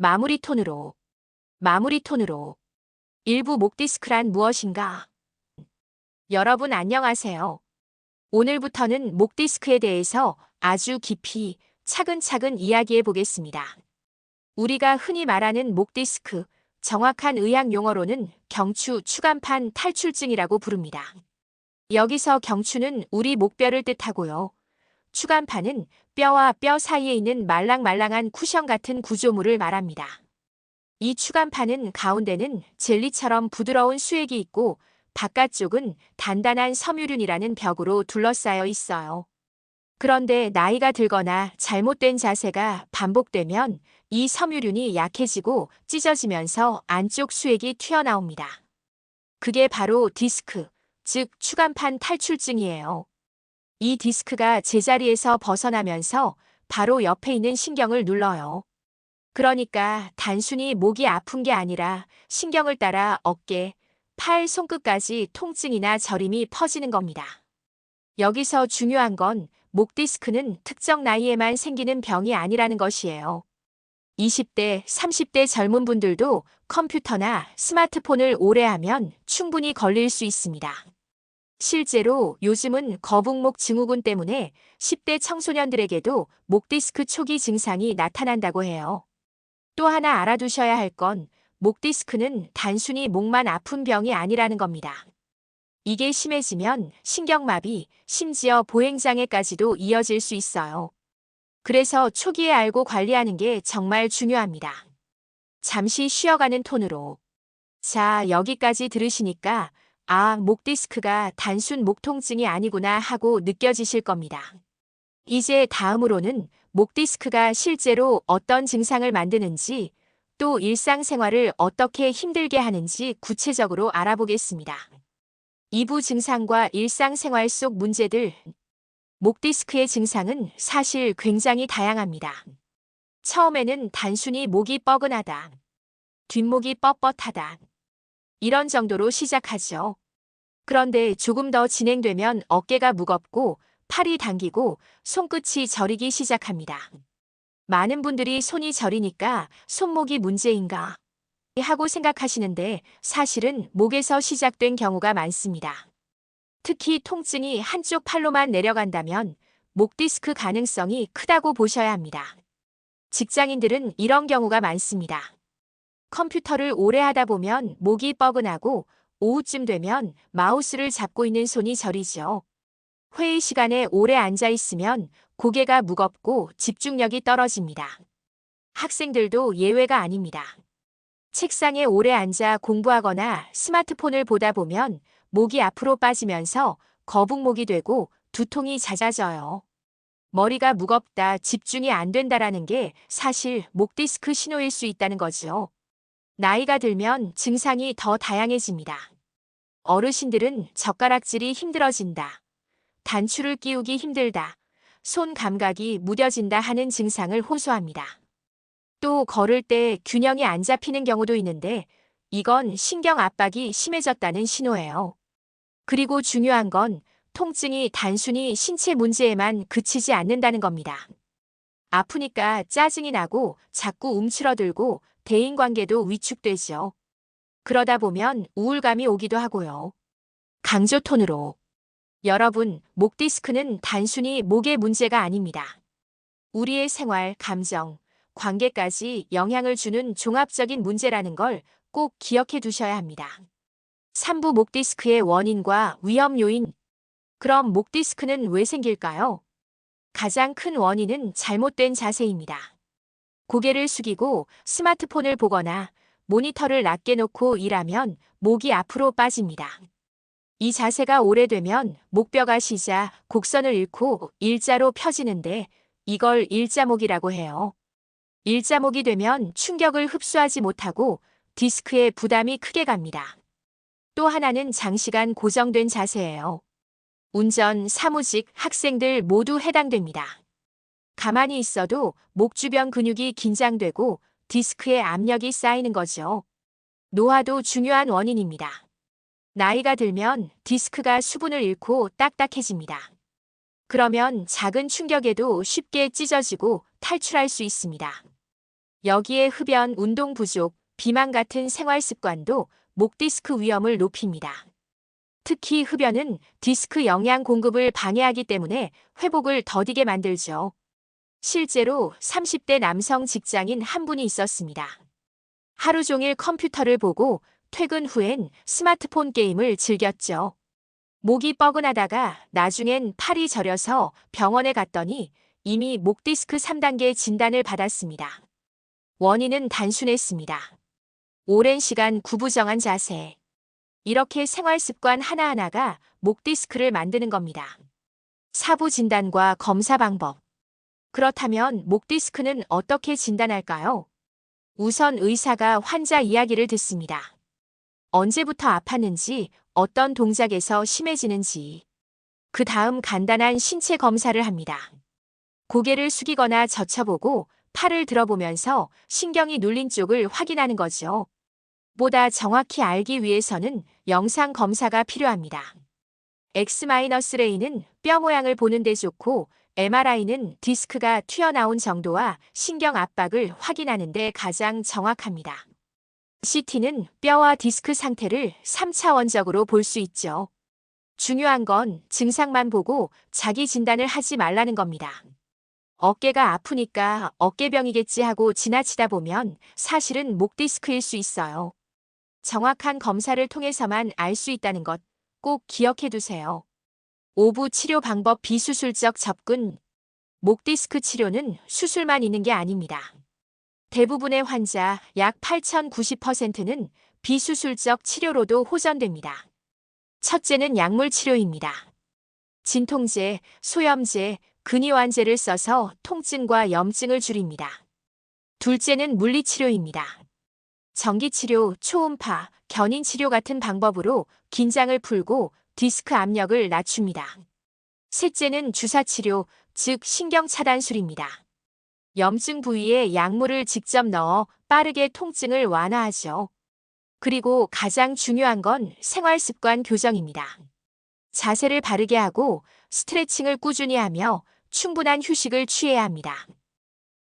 마무리 톤으로. 마무리 톤으로. 일부 목 디스크란 무엇인가? 여러분 안녕하세요. 오늘부터는 목 디스크에 대해서 아주 깊이 차근차근 이야기해 보겠습니다. 우리가 흔히 말하는 목 디스크, 정확한 의학 용어로는 경추 추간판 탈출증이라고 부릅니다. 여기서 경추는 우리 목뼈를 뜻하고요. 추간판은 뼈와 뼈 사이에 있는 말랑말랑한 쿠션 같은 구조물을 말합니다. 이 추간판은 가운데는 젤리처럼 부드러운 수액이 있고 바깥쪽은 단단한 섬유륜이라는 벽으로 둘러싸여 있어요. 그런데 나이가 들거나 잘못된 자세가 반복되면 이 섬유륜이 약해지고 찢어지면서 안쪽 수액이 튀어나옵니다. 그게 바로 디스크, 즉 추간판 탈출증이에요. 이 디스크가 제자리에서 벗어나면서 바로 옆에 있는 신경을 눌러요. 그러니까 단순히 목이 아픈 게 아니라 신경을 따라 어깨, 팔, 손끝까지 통증이나 저림이 퍼지는 겁니다. 여기서 중요한 건 목 디스크는 특정 나이에만 생기는 병이 아니라는 것이에요. 20대, 30대 젊은 분들도 컴퓨터나 스마트폰을 오래 하면 충분히 걸릴 수 있습니다. 실제로 요즘은 거북목 증후군 때문에 10대 청소년들에게도 목 디스크 초기 증상이 나타난다고 해요. 또 하나 알아두셔야 할 건 목 디스크는 단순히 목만 아픈 병이 아니라는 겁니다. 이게 심해지면 신경마비, 심지어 보행장애까지도 이어질 수 있어요. 그래서 초기에 알고 관리하는 게 정말 중요합니다. 잠시 쉬어가는 톤으로. 자, 여기까지 들으시니까 목 디스크가 단순 목 통증이 아니구나 하고 느껴지실 겁니다. 이제 다음으로는 목 디스크가 실제로 어떤 증상을 만드는지 또 일상생활을 어떻게 힘들게 하는지 구체적으로 알아보겠습니다. 2부 증상과 일상생활 속 문제들. 목 디스크의 증상은 사실 굉장히 다양합니다. 처음에는 단순히 목이 뻐근하다, 뒷목이 뻣뻣하다, 이런 정도로 시작하죠. 그런데 조금 더 진행되면 어깨가 무겁고 팔이 당기고 손끝이 저리기 시작합니다. 많은 분들이 손이 저리니까 손목이 문제인가 하고 생각하시는데 사실은 목에서 시작된 경우가 많습니다. 특히 통증이 한쪽 팔로만 내려간다면 목 디스크 가능성이 크다고 보셔야 합니다. 직장인들은 이런 경우가 많습니다. 컴퓨터를 오래 하다 보면 목이 뻐근하고 오후쯤 되면 마우스를 잡고 있는 손이 저리죠. 회의 시간에 오래 앉아 있으면 고개가 무겁고 집중력이 떨어집니다. 학생들도 예외가 아닙니다. 책상에 오래 앉아 공부하거나 스마트폰을 보다 보면 목이 앞으로 빠지면서 거북목이 되고 두통이 잦아져요. 머리가 무겁다, 집중이 안 된다라는 게 사실 목 디스크 신호일 수 있다는 거죠. 나이가 들면 증상이 더 다양해집니다. 어르신들은 젓가락질이 힘들어진다, 단추를 끼우기 힘들다, 손 감각이 무뎌진다 하는 증상을 호소합니다. 또 걸을 때 균형이 안 잡히는 경우도 있는데 이건 신경 압박이 심해졌다는 신호예요. 그리고 중요한 건 통증이 단순히 신체 문제에만 그치지 않는다는 겁니다. 아프니까 짜증이 나고 자꾸 움츠러들고 대인관계도 위축되죠. 그러다 보면 우울감이 오기도 하고요. 강조 톤으로. 여러분, 목 디스크는 단순히 목의 문제가 아닙니다. 우리의 생활, 감정, 관계까지 영향을 주는 종합적인 문제라는 걸 꼭 기억해 두셔야 합니다. 3부 목 디스크의 원인과 위험 요인. 그럼 목 디스크는 왜 생길까요? 가장 큰 원인은 잘못된 자세입니다. 고개를 숙이고 스마트폰을 보거나 모니터를 낮게 놓고 일하면 목이 앞으로 빠집니다. 이 자세가 오래되면 목뼈가 시자 곡선을 잃고 일자로 펴지는데 이걸 일자목이라고 해요. 일자목이 되면 충격을 흡수하지 못하고 디스크에 부담이 크게 갑니다. 또 하나는 장시간 고정된 자세예요. 운전, 사무직, 학생들 모두 해당됩니다. 가만히 있어도 목 주변 근육이 긴장되고 디스크에 압력이 쌓이는 거죠. 노화도 중요한 원인입니다. 나이가 들면 디스크가 수분을 잃고 딱딱해집니다. 그러면 작은 충격에도 쉽게 찢어지고 탈출할 수 있습니다. 여기에 흡연, 운동 부족, 비만 같은 생활 습관도 목 디스크 위험을 높입니다. 특히 흡연은 디스크 영양 공급을 방해하기 때문에 회복을 더디게 만들죠. 실제로 30대 남성 직장인 한 분이 있었습니다. 하루 종일 컴퓨터를 보고 퇴근 후엔 스마트폰 게임을 즐겼죠. 목이 뻐근하다가 나중엔 팔이 저려서 병원에 갔더니 이미 목 디스크 3단계 진단을 받았습니다. 원인은 단순했습니다. 오랜 시간 구부정한 자세. 이렇게 생활 습관 하나하나가 목 디스크를 만드는 겁니다. 사부 진단과 검사 방법. 그렇다면 목 디스크는 어떻게 진단할까요? 우선 의사가 환자 이야기를 듣습니다. 언제부터 아팠는지, 어떤 동작에서 심해지는지. 그 다음 간단한 신체 검사를 합니다. 고개를 숙이거나 젖혀보고 팔을 들어보면서 신경이 눌린 쪽을 확인하는 거죠. 보다 정확히 알기 위해서는 영상 검사가 필요합니다. X-레이는 뼈 모양을 보는 데 좋고 MRI는 디스크가 튀어나온 정도와 신경 압박을 확인하는 데 가장 정확합니다. CT는 뼈와 디스크 상태를 3차원적으로 볼 수 있죠. 중요한 건 증상만 보고 자기 진단을 하지 말라는 겁니다. 어깨가 아프니까 어깨병이겠지 하고 지나치다 보면 사실은 목 디스크일 수 있어요. 정확한 검사를 통해서만 알 수 있다는 것 꼭 기억해 두세요. 5부 치료 방법 비수술적 접근. 목 디스크 치료는 수술만 있는 게 아닙니다. 대부분의 환자 약 8,090%는 비수술적 치료로도 호전됩니다. 첫째는 약물 치료입니다. 진통제, 소염제, 근이완제를 써서 통증과 염증을 줄입니다. 둘째는 물리치료입니다. 전기치료, 초음파, 견인치료 같은 방법으로 긴장을 풀고 디스크 압력을 낮춥니다. 셋째는 주사치료, 즉 신경차단술입니다. 염증 부위에 약물을 직접 넣어 빠르게 통증을 완화하죠. 그리고 가장 중요한 건 생활습관 교정입니다. 자세를 바르게 하고 스트레칭을 꾸준히 하며 충분한 휴식을 취해야 합니다.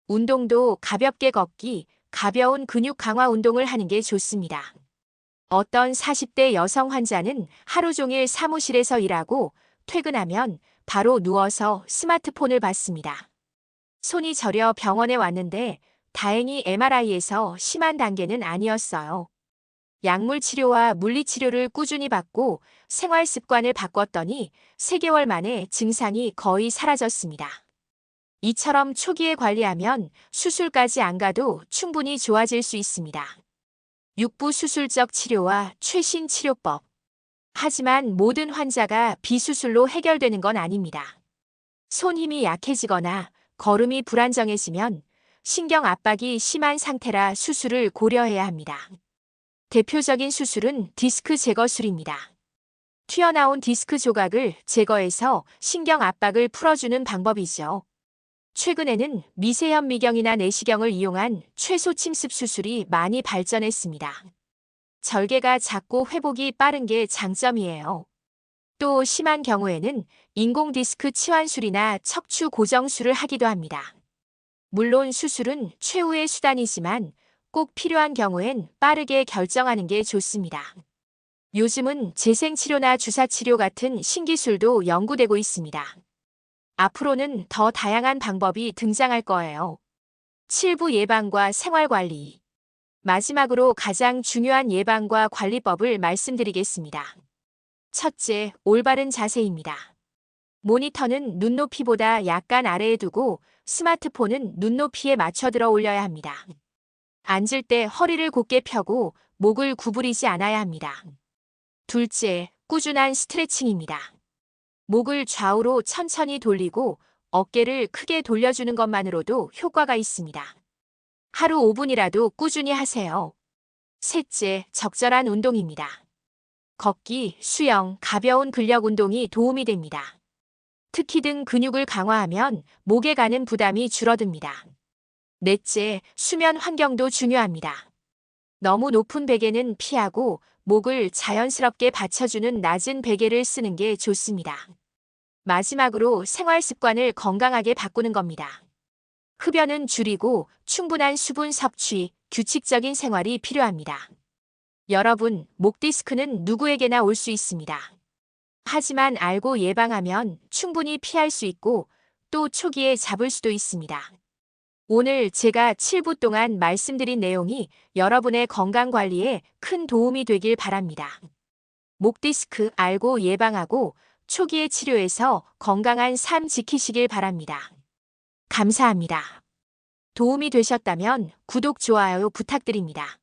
운동도 가볍게 걷기, 가벼운 근육 강화 운동을 하는 게 좋습니다. 어떤 40대 여성 환자는 하루 종일 사무실에서 일하고 퇴근하면 바로 누워서 스마트폰을 봤습니다. 손이 저려 병원에 왔는데 다행히 MRI에서 심한 단계는 아니었어요. 약물 치료와 물리 치료를 꾸준히 받고 생활 습관을 바꿨더니 3개월 만에 증상이 거의 사라졌습니다. 이처럼 초기에 관리하면 수술까지 안 가도 충분히 좋아질 수 있습니다. 6부 수술적 치료와 최신 치료법. 하지만 모든 환자가 비수술로 해결되는 건 아닙니다. 손 힘이 약해지거나 걸음이 불안정해지면 신경 압박이 심한 상태라 수술을 고려해야 합니다. 대표적인 수술은 디스크 제거술입니다. 튀어나온 디스크 조각을 제거해서 신경 압박을 풀어주는 방법이죠. 최근에는 미세현 미경이나 내시경을 이용한 최소 침습 수술이 많이 발전했습니다. 절개가 작고 회복이 빠른 게 장점이에요. 또 심한 경우에는 인공 디스크 치환술이나 척추 고정술을 하기도 합니다. 물론 수술은 최후의 수단이지만 꼭 필요한 경우엔 빠르게 결정하는 게 좋습니다. 요즘은 재생치료나 주사치료 같은 신기술도 연구되고 있습니다. 앞으로는 더 다양한 방법이 등장할 거예요. 7부 예방과 생활관리. 마지막으로 가장 중요한 예방과 관리법을 말씀드리겠습니다. 첫째, 올바른 자세입니다. 모니터는 눈높이보다 약간 아래에 두고 스마트폰은 눈높이에 맞춰 들어 올려야 합니다. 앉을 때 허리를 곧게 펴고 목을 구부리지 않아야 합니다. 둘째, 꾸준한 스트레칭입니다. 목을 좌우로 천천히 돌리고 어깨를 크게 돌려주는 것만으로도 효과가 있습니다. 하루 5분이라도 꾸준히 하세요. 셋째, 적절한 운동입니다. 걷기, 수영, 가벼운 근력 운동이 도움이 됩니다. 특히 등 근육을 강화하면 목에 가는 부담이 줄어듭니다. 넷째, 수면 환경도 중요합니다. 너무 높은 베개는 피하고 목을 자연스럽게 받쳐주는 낮은 베개를 쓰는 게 좋습니다. 마지막으로 생활 습관을 건강하게 바꾸는 겁니다. 흡연은 줄이고 충분한 수분 섭취, 규칙적인 생활이 필요합니다. 여러분, 목 디스크는 누구에게나 올 수 있습니다. 하지만 알고 예방하면 충분히 피할 수 있고 또 초기에 잡을 수도 있습니다. 오늘 제가 7부 동안 말씀드린 내용이 여러분의 건강 관리에 큰 도움이 되길 바랍니다. 목 디스크 알고 예방하고 초기에 치료해서 건강한 삶 지키시길 바랍니다. 감사합니다. 도움이 되셨다면 구독, 좋아요 부탁드립니다.